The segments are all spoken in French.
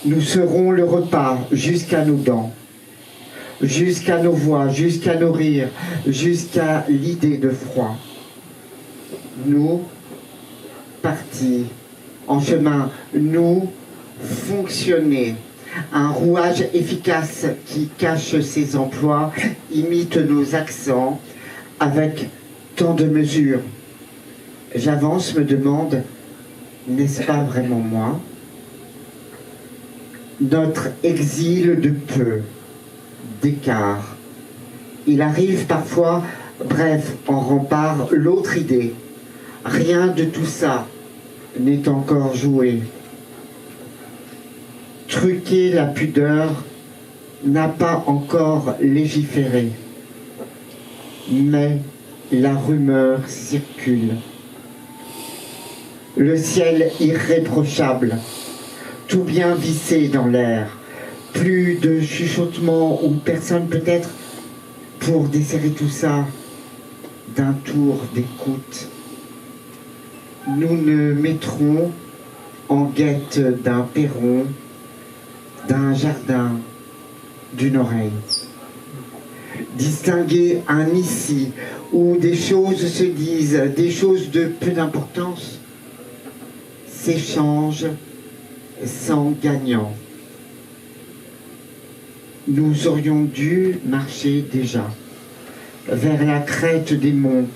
Nous serons le repas jusqu'à nos dents, jusqu'à nos voix, jusqu'à nos rires, jusqu'à l'idée de froid. Nous, partis en chemin, nous, fonctionner. Un rouage efficace qui cache ses emplois, imite nos accents avec tant de mesures. J'avance, me demande, n'est-ce pas vraiment moi? Notre exil de peu, d'écart. Il arrive parfois, bref, en rempart, l'autre idée. Rien de tout ça n'est encore joué. Truquer la pudeur n'a pas encore légiféré. Mais la rumeur circule. Le ciel irréprochable, tout bien vissé dans l'air. Plus de chuchotements ou personne peut-être pour desserrer tout ça d'un tour d'écoute. Nous ne mettrons en guette d'un perron, d'un jardin, d'une oreille. Distinguer un ici où des choses se disent, des choses de peu d'importance, s'échangent sans gagnant. Nous aurions dû marcher déjà vers la crête des monts.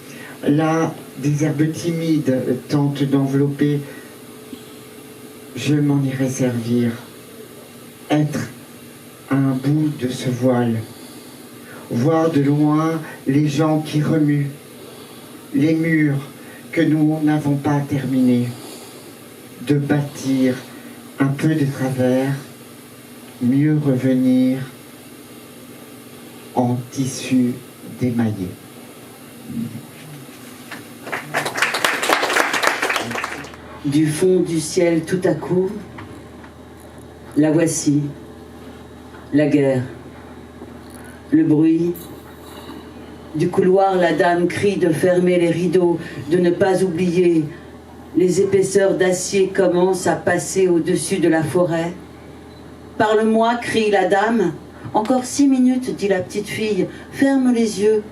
Là, des herbes timides tentent d'envelopper. Je m'en irai servir. Être un bout de ce voile. Voir de loin les gens qui remuent. Les murs que nous n'avons pas terminés. De bâtir un peu de travers. Mieux revenir en tissu démaillé. Du fond du ciel tout à coup, la voici, la guerre, le bruit. Du couloir, la dame crie de fermer les rideaux, de ne pas oublier. Les épaisseurs d'acier commencent à passer au-dessus de la forêt. Parle-moi, crie la dame. Encore 6 minutes, dit la petite fille. Ferme les yeux.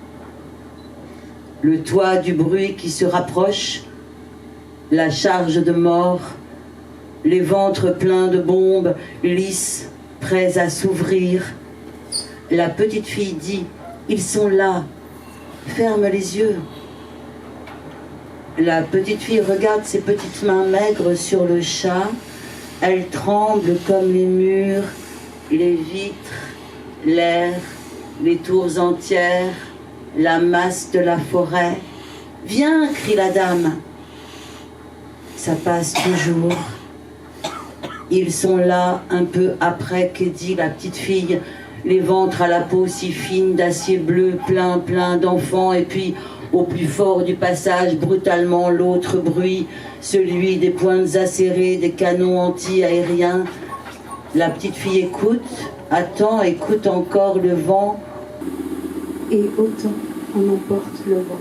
Le toit du bruit qui se rapproche, la charge de mort, les ventres pleins de bombes, lisses, prêts à s'ouvrir. La petite fille dit, ils sont là. Ferme les yeux. La petite fille regarde ses petites mains maigres sur le chat. Elle tremble comme les murs, les vitres, l'air, les tours entières, la masse de la forêt. « Viens !» crie la dame. Ça passe toujours. Ils sont là un peu après que dit la petite fille, les ventres à la peau si fine d'acier bleu, plein d'enfants, et puis au plus fort du passage, brutalement l'autre bruit, celui des pointes acérées, des canons anti-aériens. La petite fille écoute, attend, écoute encore le vent. Et autant on emporte le vent.